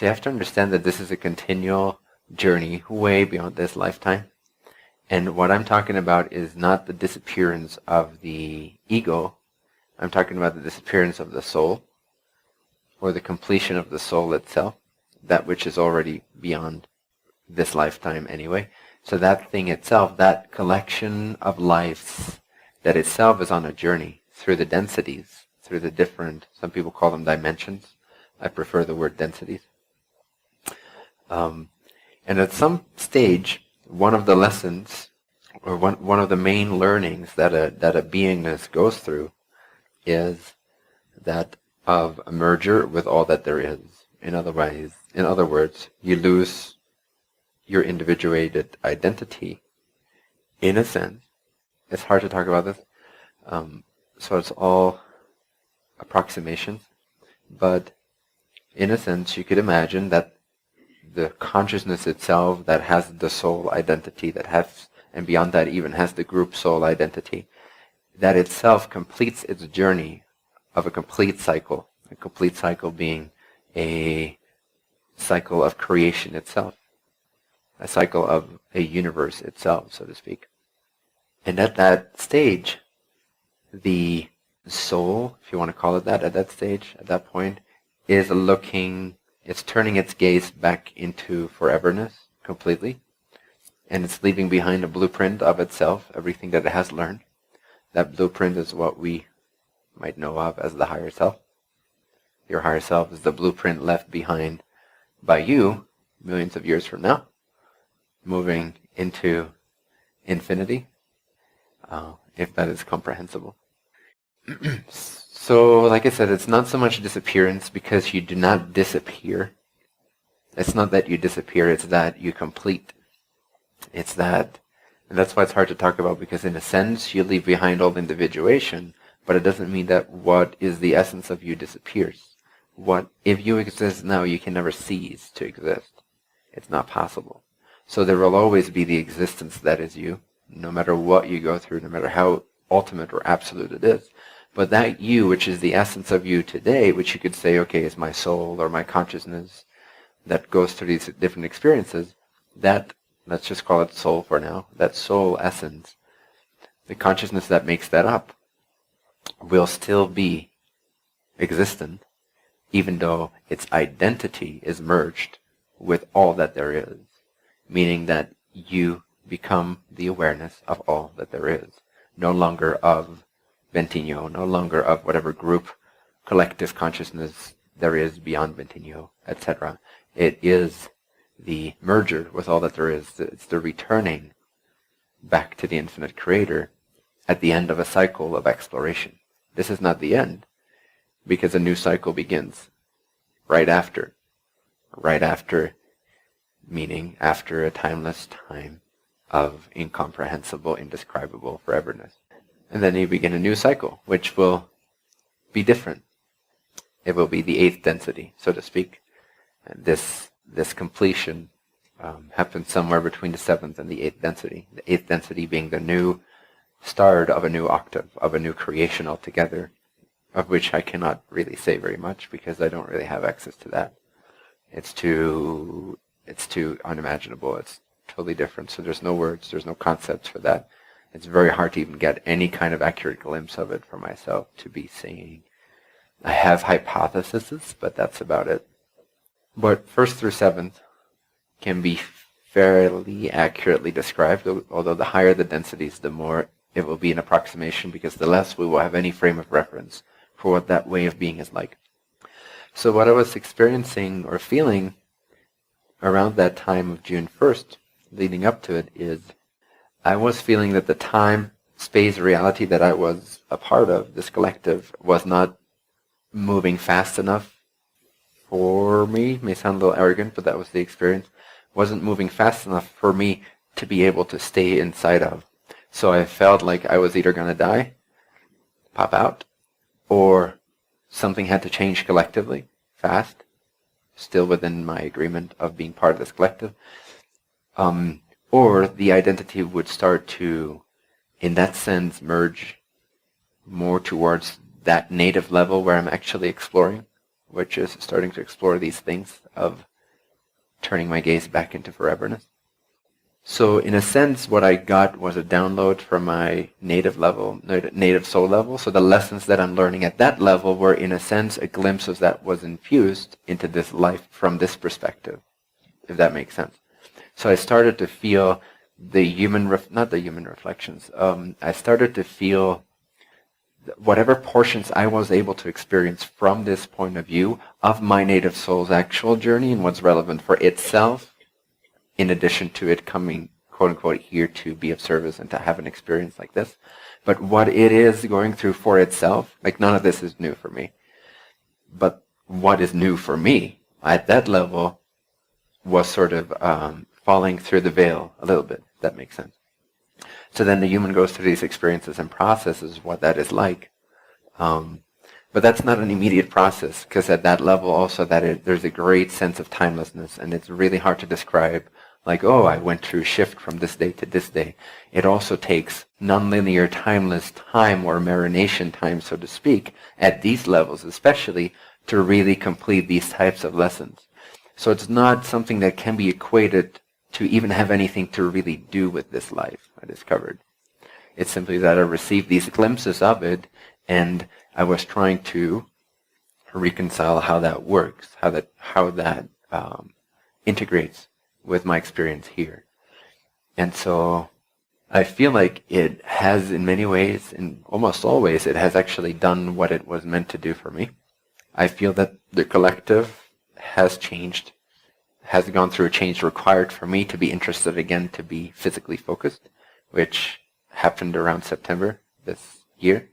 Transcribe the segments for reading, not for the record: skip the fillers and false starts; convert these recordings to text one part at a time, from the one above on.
So you have to understand that this is a continual journey way beyond this lifetime. And what I'm talking about is not the disappearance of the ego. I'm talking about the disappearance of the soul, or the completion of the soul itself, that which is already beyond this lifetime anyway. So that thing itself, that collection of lives, that itself is on a journey through the densities, through the different, some people call them dimensions. I prefer the word densities. And at some stage, one of the lessons, or one of the main learnings that a beingness goes through is that of a merger with all that there is. In other words, you lose your individuated identity. In a sense, it's hard to talk about this, so it's all approximations, but in a sense, you could imagine that the consciousness itself that has the soul identity, that has, and beyond that even has the group soul identity, that itself completes its journey of a complete cycle being a cycle of creation itself, a cycle of a universe itself, so to speak. And at that stage, the soul, if you want to call it that, at that stage, at that point, is looking, it's turning its gaze back into foreverness completely, and it's leaving behind a blueprint of itself, everything that it has learned. That blueprint is what we might know of as the higher self. Your higher self is the blueprint left behind by you millions of years from now, moving into infinity, if that is comprehensible. So, like I said, it's not so much disappearance, because you do not disappear. It's not that you disappear, it's that you complete. It's that, and that's why it's hard to talk about, because in a sense you leave behind all individuation, but it doesn't mean that what is the essence of you disappears. What, if you exist now, you can never cease to exist. It's not possible. So there will always be the existence that is you, no matter what you go through, no matter how ultimate or absolute it is. But that you, which is the essence of you today, which you could say, okay, is my soul or my consciousness that goes through these different experiences, that, let's just call it soul for now, that soul essence, the consciousness that makes that up, will still be existent, even though its identity is merged with all that there is, meaning that you become the awareness of all that there is, no longer of Bentinho, no longer of whatever group, collective consciousness there is beyond Bentinho, etc. It is the merger with all that there is. It's the returning back to the infinite creator at the end of a cycle of exploration. This is not the end, because a new cycle begins right after, meaning after a timeless time of incomprehensible, indescribable foreverness. And then you begin a new cycle, which will be different. It will be the eighth density, so to speak. And this completion happens somewhere between the seventh and the eighth density. The eighth density being the new start of a new octave, of a new creation altogether, of which I cannot really say very much because I don't really have access to that. It's too unimaginable. It's totally different. So there's no words, there's no concepts for that. It's very hard to even get any kind of accurate glimpse of it for myself to be saying. I have hypotheses, but that's about it. But first through seventh can be fairly accurately described, although the higher the densities, the more it will be an approximation, because the less we will have any frame of reference for what that way of being is like. So what I was experiencing or feeling around that time of June 1st, leading up to it, is I was feeling that the time, space, reality that I was a part of, this collective, was not moving fast enough for me. It may sound a little arrogant, but that was the experience. Wasn't moving fast enough for me to be able to stay inside of. So I felt like I was either going to die, pop out, or something had to change collectively, fast, still within my agreement of being part of this collective. Or the identity would start to, in that sense, merge more towards that native level where I'm actually exploring, which is starting to explore these things of turning my gaze back into foreverness. So in a sense, what I got was a download from my native soul level. So the lessons that I'm learning at that level were, in a sense, a glimpse of that was infused into this life from this perspective, if that makes sense. So I started to feel the not the human reflections. I started to feel whatever portions I was able to experience from this point of view of my native soul's actual journey and what's relevant for itself, in addition to it coming, quote unquote, here to be of service and to have an experience like this. But what it is going through for itself, like none of this is new for me. But what is new for me at that level was sort of falling through the veil a little bit, if that makes sense. So then the human goes through these experiences and processes what that is like. But that's not an immediate process, because at that level also there's a great sense of timelessness, and it's really hard to describe, like, oh, I went through shift from this day to this day. It also takes nonlinear timeless time, or marination time, so to speak, at these levels especially, to really complete these types of lessons. So it's not something that can be equated to even have anything to really do with this life, I discovered. It's simply that I received these glimpses of it, and I was trying to reconcile how that works, how that integrates with my experience here. And so I feel like it has, in many ways, in almost all ways, it has actually done what it was meant to do for me. I feel that the collective has changed, has gone through a change required for me to be interested again, to be physically focused, which happened around September this year.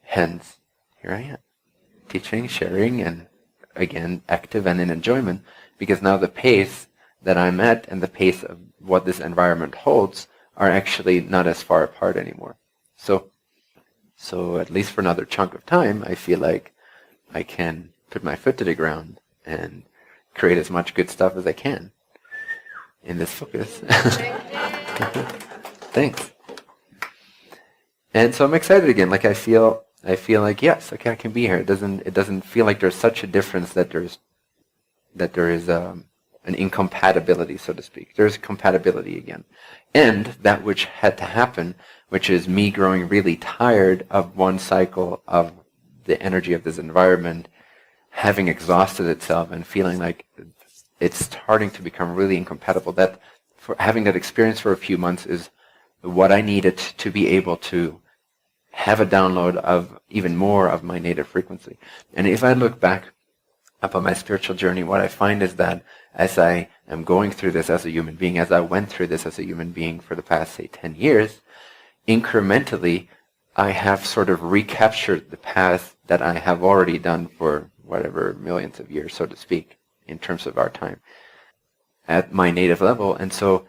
Hence, here I am, teaching, sharing, and again, active and in enjoyment, because now the pace that I'm at and the pace of what this environment holds are actually not as far apart anymore. So at least for another chunk of time, I feel like I can put my foot to the ground and create as much good stuff as I can in this focus. Thanks. And so I'm excited again. Like I feel like, yes, okay, I can be here. It doesn't feel like there's such a difference that there is an incompatibility, so to speak. There's compatibility again. And that which had to happen, which is me growing really tired of one cycle of the energy of this environment, having exhausted itself and feeling like it's starting to become really incompatible. That for having that experience for a few months is what I needed to be able to have a download of even more of my native frequency. And if I look back upon my spiritual journey, what I find is that as I am going through this as a human being, as I went through this as a human being for the past, say, 10 years, incrementally, I have sort of recaptured the path that I have already done for whatever millions of years, so to speak, in terms of our time, at my native level. And so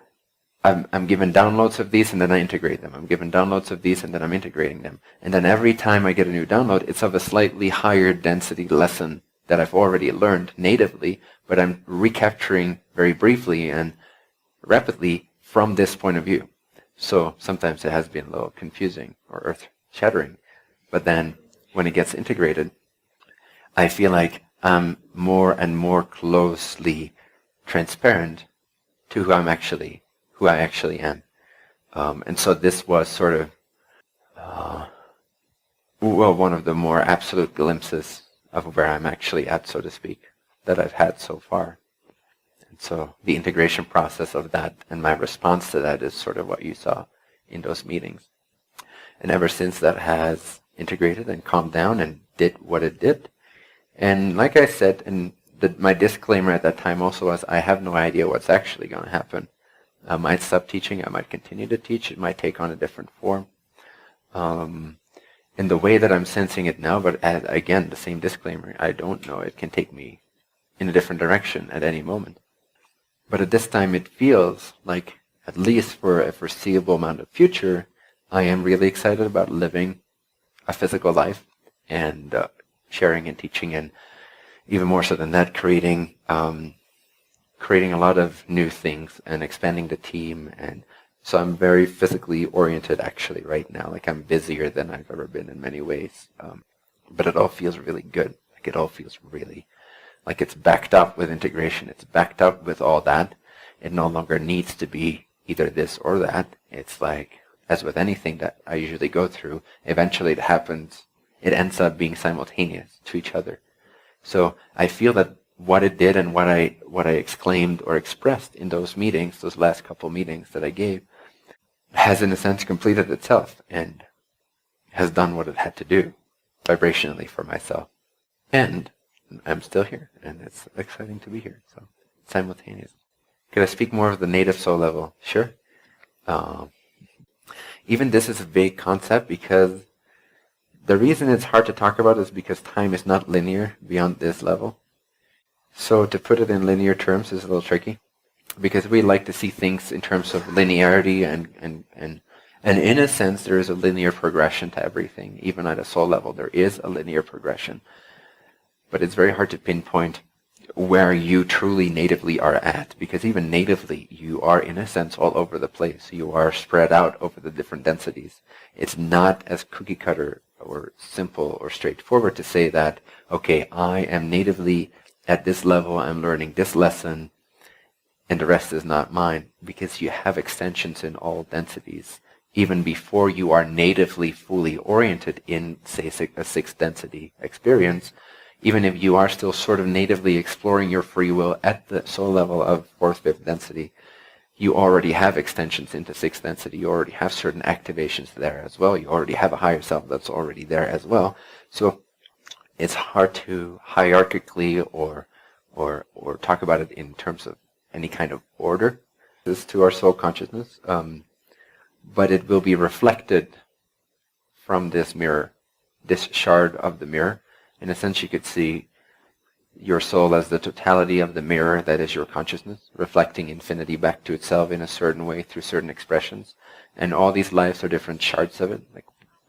I'm given downloads of these and then I integrate them. I'm given downloads of these and then I'm integrating them. And then every time I get a new download, it's of a slightly higher density lesson that I've already learned natively, but I'm recapturing very briefly and rapidly from this point of view. So sometimes it has been a little confusing or earth-shattering. But then when it gets integrated, I feel like I'm more and more closely transparent to who I actually am. And so this was sort of, one of the more absolute glimpses of where I'm actually at, so to speak, that I've had so far. And so the integration process of that and my response to that is sort of what you saw in those meetings. And ever since, that has integrated and calmed down and did what it did. And like I said, and my disclaimer at that time also was, I have no idea what's actually going to happen. I might stop teaching, I might continue to teach, it might take on a different form. In the way that I'm sensing it now, but again, the same disclaimer, I don't know, it can take me in a different direction at any moment. But at this time it feels like, at least for a foreseeable amount of future, I am really excited about living a physical life and sharing and teaching, and even more so than that, creating a lot of new things and expanding the team. And so I'm very physically oriented actually right now. Like I'm busier than I've ever been in many ways. But it all feels really good. Like it all feels really Like it's backed up with integration. It's backed up with all that. It no longer needs to be either this or that. It's like, as with anything that I usually go through, eventually it happens, it ends up being simultaneous to each other. So I feel that what it did and what I exclaimed or expressed in those meetings, those last couple meetings that I gave, has in a sense completed itself and has done what it had to do vibrationally for myself. And I'm still here, and it's exciting to be here. So simultaneous. Could I speak more of the native soul level? Sure. Even this is a vague concept because the reason it's hard to talk about is because time is not linear beyond this level. So to put it in linear terms is a little tricky because we like to see things in terms of linearity and in a sense there is a linear progression to everything. Even at a soul level there is a linear progression. But it's very hard to pinpoint where you truly natively are at, because even natively you are in a sense all over the place. You are spread out over the different densities. It's not as cookie cutter or simple or straightforward to say that, okay, I am natively at this level, I'm learning this lesson, and the rest is not mine, because you have extensions in all densities. Even before you are natively fully oriented in, say, a sixth density experience, even if you are still sort of natively exploring your free will at the soul level of fourth, fifth density, you already have extensions into sixth density. You already have certain activations there as well. You already have a higher self that's already there as well. So it's hard to hierarchically or talk about it in terms of any kind of order. This to our soul consciousness, but it will be reflected from this mirror, this shard of the mirror. In a sense, you could see your soul as the totality of the mirror that is your consciousness, reflecting infinity back to itself in a certain way through certain expressions. And all these lives are different shards of it,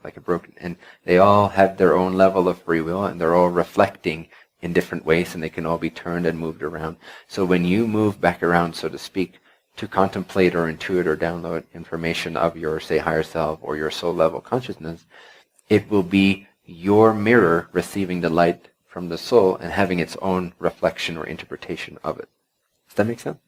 like a broken, and they all have their own level of free will, and they're all reflecting in different ways, and they can all be turned and moved around. So when you move back around, so to speak, to contemplate or intuit or download information of your, say, higher self or your soul level consciousness, it will be your mirror receiving the light from the soul and having its own reflection or interpretation of it. Does that make sense?